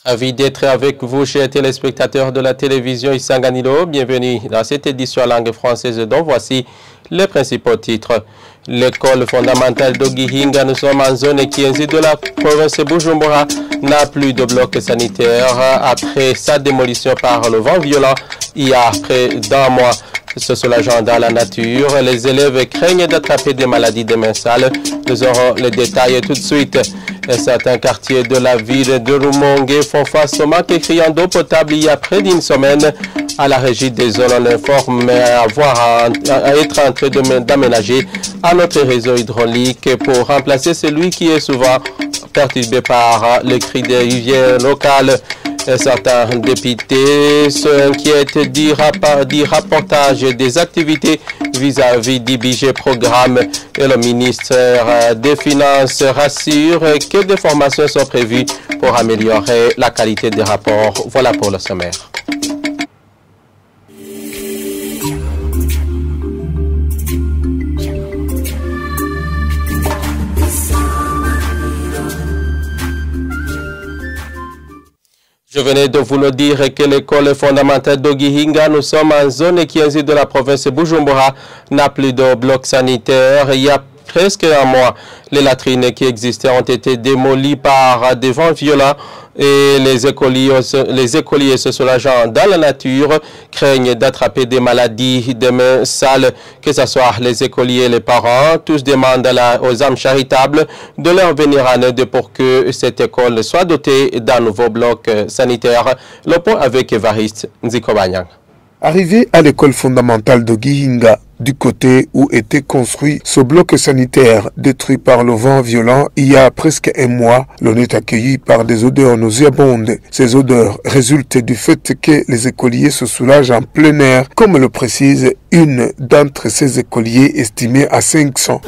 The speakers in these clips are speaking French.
Ravi d'être avec vous, chers téléspectateurs de la télévision Isanganiro. Bienvenue dans cette édition en langue française dont voici les principaux titres. L'école fondamentale d'Ogihinga, nous sommes en zone Kienzi de la province de Bujumbura, n'a plus de bloc sanitaire après sa démolition par le vent violent il y a près d'un mois. Se soulageant dans la nature, les élèves craignent d'attraper des maladies des mains sales. Nous aurons les détails tout de suite. Certains quartiers de la ville de Rumongue font face au manque criant d'eau potable il y a près d'une semaine. À la régie des zones, on informe à être en train d'aménager à notre réseau hydraulique pour remplacer celui qui est souvent perturbé par les cris des rivières locales. Certains députés s'inquiètent du rapportage des activités vis-à-vis du budget programme et le ministère des Finances rassure que des formations sont prévues pour améliorer la qualité des rapports. Voilà pour le sommaire. Je venais de vous le dire que l'école fondamentale d'Ogihinga, nous sommes en zone Kienzi de la province de Bujumbura, n'a plus de bloc sanitaire. Il y a presque un mois, les latrines qui existaient ont été démolies par des vents violents et les écoliers se soulageant dans la nature craignent d'attraper des maladies des mains sales, que ce soit les écoliers et les parents. Tous demandent aux âmes charitables de leur venir en aide pour que cette école soit dotée d'un nouveau bloc sanitaire. Le point avec Evariste Nzikobanyang. Arrivé à l'école fondamentale de Gihinga, du côté où était construit ce bloc sanitaire détruit par le vent violent il y a presque un mois, l'on est accueilli par des odeurs nauséabondes. Ces odeurs résultent du fait que les écoliers se soulagent en plein air, comme le précise une d'entre ces écoliers estimée à 500.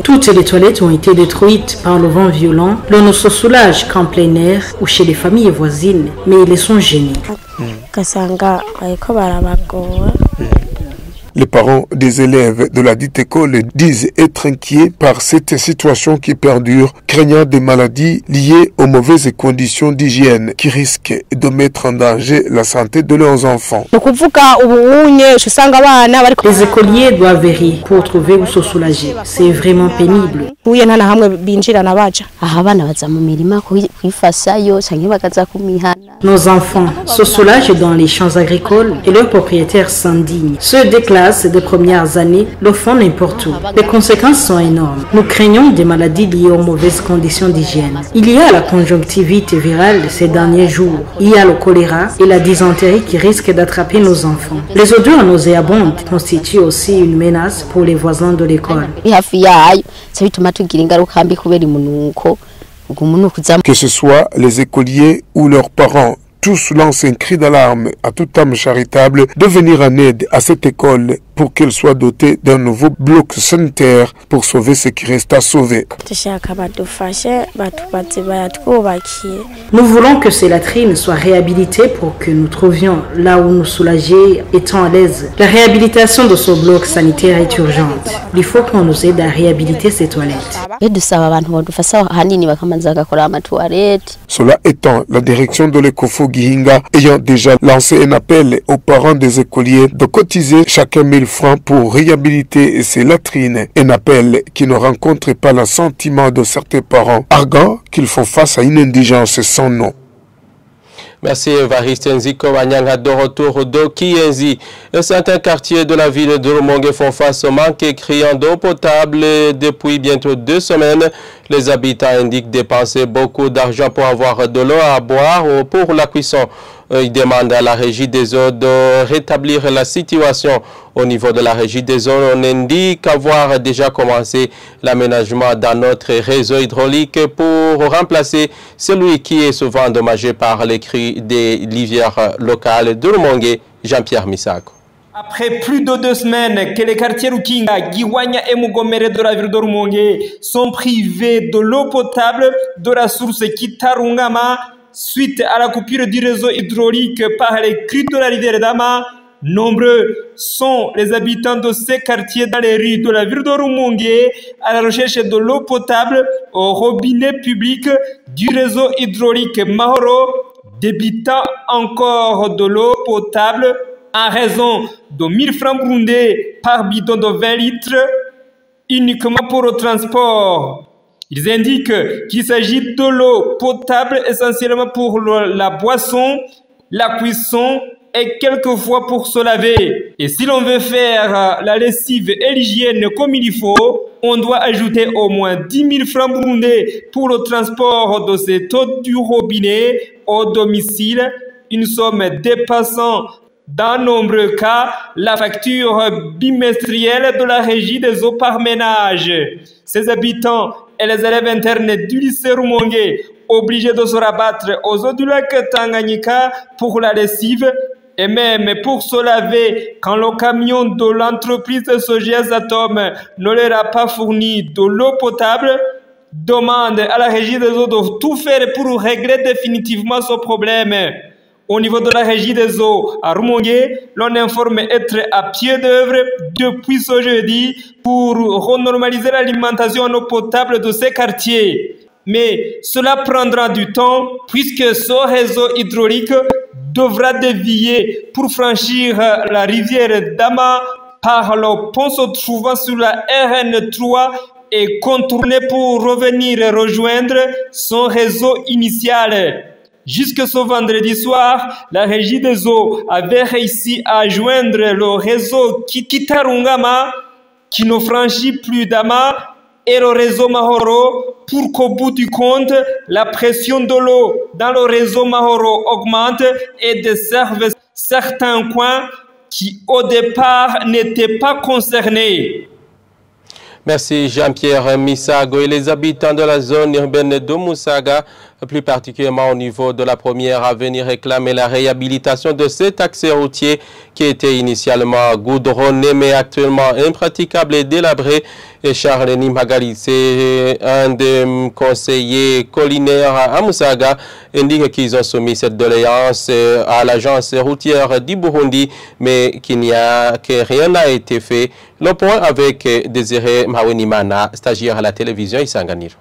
Toutes les toilettes ont été détruites par le vent violent. L'on ne se soulage qu'en plein air ou chez les familles voisines, mais ils sont gênés. Les parents des élèves de la dite école disent être inquiets par cette situation qui perdure, craignant des maladies liées aux mauvaises conditions d'hygiène qui risquent de mettre en danger la santé de leurs enfants. Les écoliers doivent veiller pour trouver où se soulager. C'est vraiment pénible. Nos enfants se soulagent dans les champs agricoles et leurs propriétaires s'indignent. Ceux des classes des premières années le font n'importe où. Les conséquences sont énormes. Nous craignons des maladies liées aux mauvaises conditions d'hygiène. Il y a la conjonctivite virale ces derniers jours. Il y a le choléra et la dysenterie qui risquent d'attraper nos enfants. Les odeurs nauséabondes constituent aussi une menace pour les voisins de l'école. Que ce soit les écoliers ou leurs parents, tous lancent un cri d'alarme à toute âme charitable de venir en aide à cette école pour qu'elle soit dotée d'un nouveau bloc sanitaire pour sauver ce qui reste à sauver. Nous voulons que ces latrines soient réhabilitées pour que nous trouvions là où nous soulager étant à l'aise. La réhabilitation de ce bloc sanitaire est urgente. Il faut qu'on nous aide à réhabiliter ces toilettes. Cela étant, la direction de l'Ecofo Gihinga ayant déjà lancé un appel aux parents des écoliers de cotiser chacun 1000 francs pour réhabiliter ces latrines. Un appel qui ne rencontre pas l'assentiment de certains parents, arguant qu'ils font face à une indigence sans nom. Merci Evariste Nzikobanyang. De retour de Kienzi. Certains quartiers de la ville de Rumongue font face au manque criant d'eau potable depuis bientôt 2 semaines. Les habitants indiquent dépenser beaucoup d'argent pour avoir de l'eau à boire ou pour la cuisson. Ils demandent à la régie des eaux de rétablir la situation. Au niveau de la régie des eaux, on indique avoir déjà commencé l'aménagement dans notre réseau hydraulique pour remplacer celui qui est souvent endommagé par les cris des rivières locales de Rumongue. Jean-Pierre Misako. Après plus de 2 semaines que les quartiers Rukinga, Giwanya et Mugomere de la ville de Rumongue sont privés de l'eau potable de la source Kitarungama suite à la coupure du réseau hydraulique par les crues de la rivière Dama, nombreux sont les habitants de ces quartiers dans les rues de la ville de Rumongue à la recherche de l'eau potable au robinet public du réseau hydraulique Mahoro, débitant encore de l'eau potable en raison de 1000 francs burundais par bidon de 20 litres uniquement pour le transport. Ils indiquent qu'il s'agit de l'eau potable essentiellement pour la boisson, la cuisson et quelquefois pour se laver. Et si l'on veut faire la lessive et l'hygiène comme il faut, on doit ajouter au moins 10 000 francs burundais pour le transport de cette eau du robinet au domicile, une somme dépassant dans nombreux cas la facture bimestrielle de la régie des eaux par ménage. Ces habitants et les élèves internes du lycée Rumongue, obligés de se rabattre aux eaux du lac Tanganyika pour la lessive et même pour se laver quand le camion de l'entreprise SOGES Atom ne leur a pas fourni de l'eau potable, demande à la régie des eaux de tout faire pour régler définitivement ce problème. Au niveau de la régie des eaux à Rumongue, l'on informe être à pied d'œuvre depuis ce jeudi pour renormaliser l'alimentation en eau potable de ces quartiers. Mais cela prendra du temps puisque ce réseau hydraulique devra dévier pour franchir la rivière Dama par le pont se trouvant sur la RN3 et contourner pour revenir rejoindre son réseau initial. Jusque ce vendredi soir, la régie des eaux avait réussi à joindre le réseau Kitarungama qui ne franchit plus Dama et le réseau Mahoro pour qu'au bout du compte, la pression de l'eau dans le réseau Mahoro augmente et desserve certains coins qui au départ n'étaient pas concernés. Merci Jean-Pierre Misago. Et les habitants de la zone urbaine de Musaga, plus particulièrement au niveau de la première avenue, réclament la réhabilitation de cet accès routier qui était initialement goudronné mais actuellement impraticable et délabré. Et Charles Nimagali, c'est un des conseillers collinaires à Musaga, indique qu'ils ont soumis cette doléance à l'agence routière du Burundi, mais que rien n'a été fait. Le point avec Désiré Mawenimana, stagiaire à la télévision Isanganiro.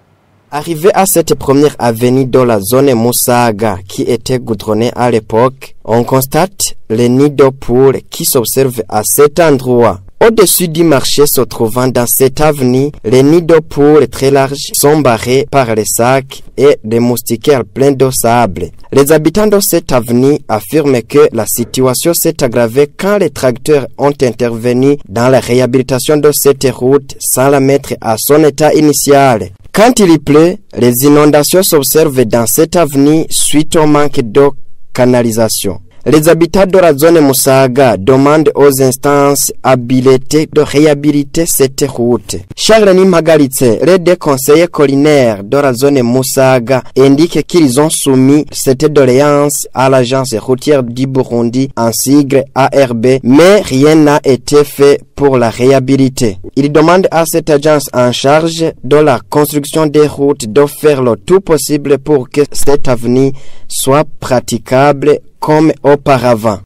Arrivé à cette première avenue dans la zone Musaga qui était goudronnée à l'époque, on constate les nids de poules qui s'observent à cet endroit. Au-dessus du marché se trouvant dans cette avenue, les nids de poules très larges sont barrés par les sacs et des moustiquaires pleins de sable. Les habitants de cette avenue affirment que la situation s'est aggravée quand les tracteurs ont intervenu dans la réhabilitation de cette route sans la mettre à son état initial. Quand il y pleut, les inondations s'observent dans cette avenue suite au manque de canalisation. Les habitants de la zone Musaga demandent aux instances habilitées de réhabiliter cette route. Charles Nimagalitse, les deux conseillers collinaires de la zone Musaga, indiquent qu'ils ont soumis cette doléance à l'agence routière du Burundi en sigle ARB, mais rien n'a été fait pour la réhabiliter. Ils demandent à cette agence en charge de la construction des routes de faire le tout possible pour que cette avenue soit praticable comme auparavant.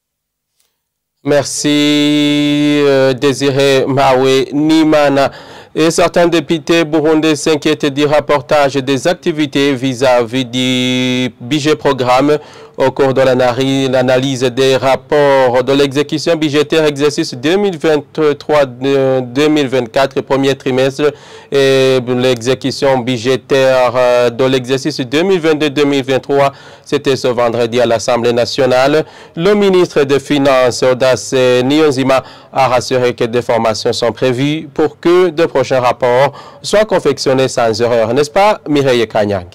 Merci Désiré Mawe Nimana. Et certains députés burundais s'inquiètent du rapportage des activités vis-à-vis du budget programme au cours de l'analyse des rapports de l'exécution budgétaire exercice 2023-2024, premier trimestre, et l'exécution budgétaire de l'exercice 2022-2023. C'était ce vendredi à l'Assemblée nationale. Le ministre des Finances, Audace Niyonzima, a rassuré que des formations sont prévues pour que de prochains rapports soient confectionnés sans erreur. N'est-ce pas, Mireille Kanyang?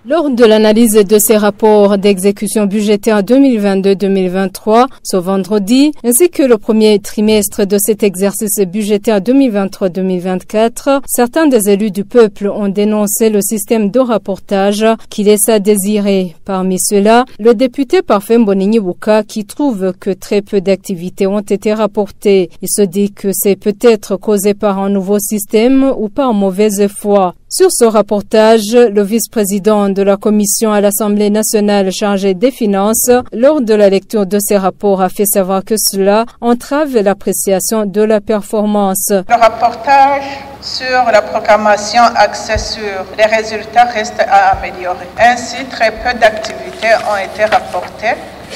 Lors de l'analyse de ces rapports d'exécution budgétaire 2022-2023 ce vendredi, ainsi que le premier trimestre de cet exercice budgétaire 2023-2024, certains des élus du peuple ont dénoncé le système de rapportage qui laisse à désirer. Parmi ceux-là, le député Parfait Mbonigny-Buka qui trouve que très peu d'activités ont été rapportées. Il se dit que c'est peut-être causé par un nouveau système ou par mauvaise foi. Sur ce reportage, le vice-président de la commission à l'Assemblée nationale chargée des finances, lors de la lecture de ces rapports, a fait savoir que cela entrave l'appréciation de la performance. Le reportage sur la programmation axée sur les résultats reste à améliorer. Ainsi, très peu d'activités ont été rapportées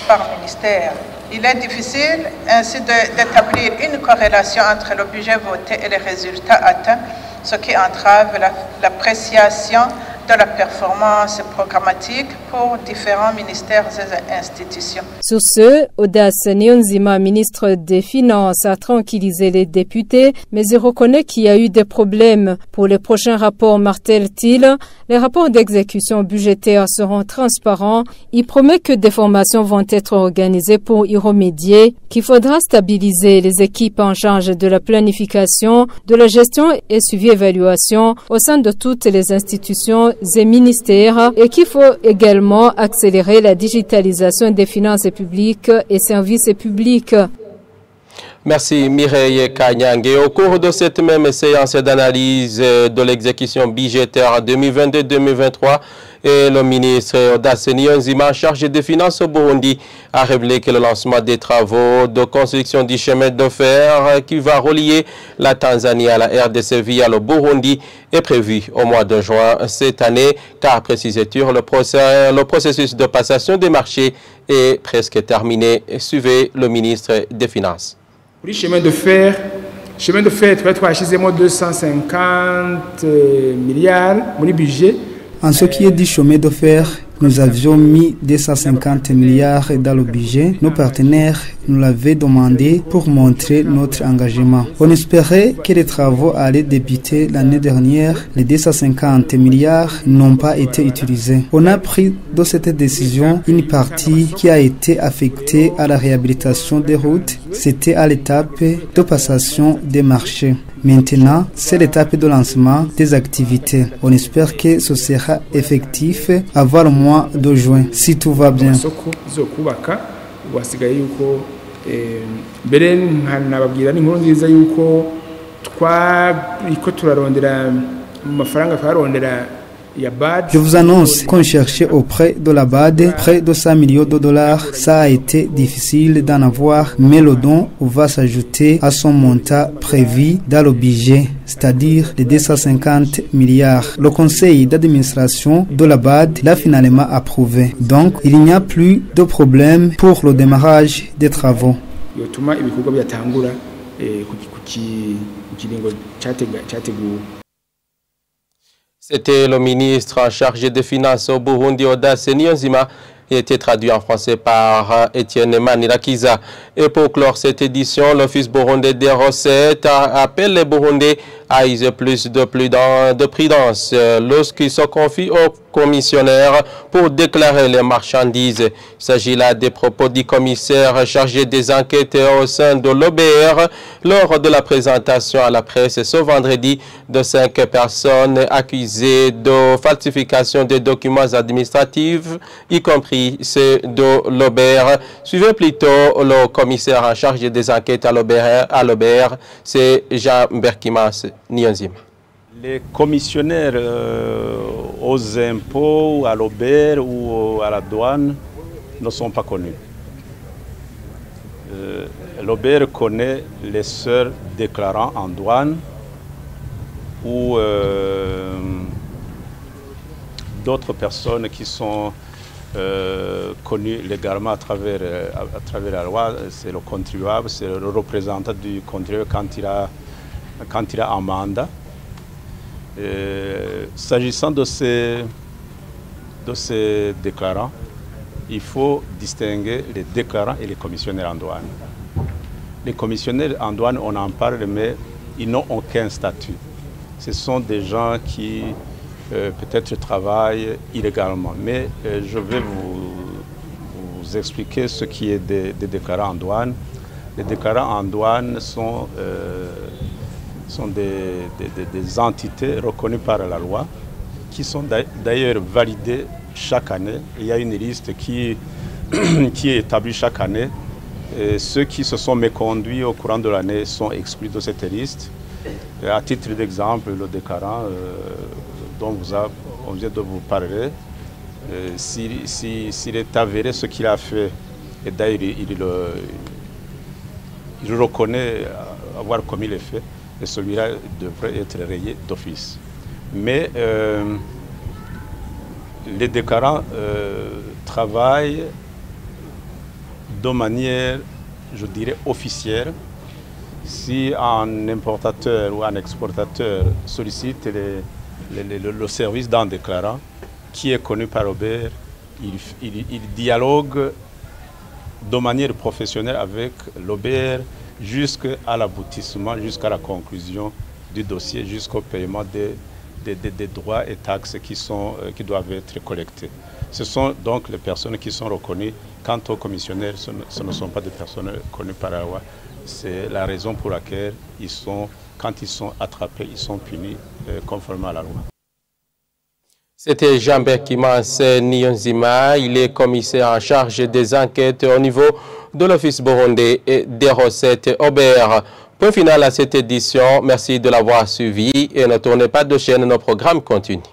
par ministère. Il est difficile ainsi d'établir une corrélation entre le budget voté et les résultats atteints, ce qui entrave l'appréciation de la performance programmatique pour différents ministères et institutions. Sur ce, Audace Niyonzima, ministre des Finances, a tranquillisé les députés, mais il reconnaît qu'il y a eu des problèmes. Pour les prochains rapports, martèle-t-il, les rapports d'exécution budgétaire seront transparents. Il promet que des formations vont être organisées pour y remédier, qu'il faudra stabiliser les équipes en charge de la planification, de la gestion et suivi-évaluation au sein de toutes les institutions et ministères et qu'il faut également accélérer la digitalisation des finances publiques et services publics. Merci Mireille Kanyang. Et au cours de cette même séance d'analyse de l'exécution budgétaire 2022-2023, le ministre Audace Niyonzima, chargé des finances au Burundi, a révélé que le lancement des travaux de construction du chemin de fer qui va relier la Tanzanie à la RDC via le Burundi est prévu au mois de juin cette année, car précisait-il, le processus de passation des marchés est presque terminé. Suivez le ministre des Finances. Pour le chemin de fer, tu vas acheter 250 milliards mon budget. En ce qui est du chemin de fer, nous avions mis 250 milliards dans le budget. Nos partenaires nous l'avaient demandé pour montrer notre engagement. On espérait que les travaux allaient débuter l'année dernière. Les 250 milliards n'ont pas été utilisés. On a pris de cette décision une partie qui a été affectée à la réhabilitation des routes. C'était à l'étape de passation des marchés. Maintenant, c'est l'étape de lancement des activités. On espère que ce sera effectif avant le mois de juin, si tout va bien. Je vous annonce qu'on cherchait auprès de la BAD près de 100 millions de dollars. Ça a été difficile d'en avoir, mais le don va s'ajouter à son montant prévu dans le budget, c'est-à-dire les 250 milliards. Le conseil d'administration de la BAD l'a finalement approuvé. Donc, il n'y a plus de problème pour le démarrage des travaux. C'était le ministre en charge des Finances au Burundi, Audace Niyonzima, qui était traduit en français par Étienne Manirakiza. Et pour clore cette édition, l'Office burundais des recettes appelle les Burundais à user plus de prudence lorsqu'ils se confient aux commissionnaires pour déclarer les marchandises. Il s'agit là des propos du commissaire chargé des enquêtes au sein de l'OBR lors de la présentation à la presse ce vendredi de 5 personnes accusées de falsification des documents administratifs, y compris ceux de l'OBR. Suivez plutôt le commissaire en charge des enquêtes à l'OBR, c'est Jean Berkimas Niyonzima. Les commissionnaires aux impôts, à l'OBR ou à la douane ne sont pas connus. L'OBR connaît les seuls déclarants en douane ou d'autres personnes qui sont connues légalement à travers la loi. C'est le contribuable, c'est le représentant du contribuable quand il a un mandat. S'agissant de ces déclarants, il faut distinguer les déclarants et les commissionnaires en douane. Les commissionnaires en douane, on en parle, mais ils n'ont aucun statut. Ce sont des gens qui peut-être travaillent illégalement. Mais je vais vous expliquer ce qui est des déclarants en douane. Les déclarants en douane sont des entités reconnues par la loi, qui sont d'ailleurs validées chaque année. Il y a une liste qui est établie chaque année. Et ceux qui se sont méconduits au courant de l'année sont exclus de cette liste. Et à titre d'exemple, le déclarant dont on vient de vous parler, s'il est avéré ce qu'il a fait, et d'ailleurs il reconnaît avoir commis les faits, et celui-là devrait être rayé d'office. Mais les déclarants travaillent de manière, je dirais, officielle. Si un importateur ou un exportateur sollicite le service d'un déclarant qui est connu par Robert, il dialogue de manière professionnelle avec l'Obert jusqu'à l'aboutissement, jusqu'à la conclusion du dossier, jusqu'au paiement des droits et taxes qui doivent être collectés. Ce sont donc les personnes qui sont reconnues. Quant aux commissionnaires, ce ne sont pas des personnes connues par la loi. C'est la raison pour laquelle quand ils sont attrapés, ils sont punis conformément à la loi. C'était Jean-Berkimas Niyonzima, il est commissaire en charge des enquêtes au niveau de l'Office burundais des recettes Obert. Point final à cette édition, merci de l'avoir suivi et ne tournez pas de chaîne, nos programmes continuent.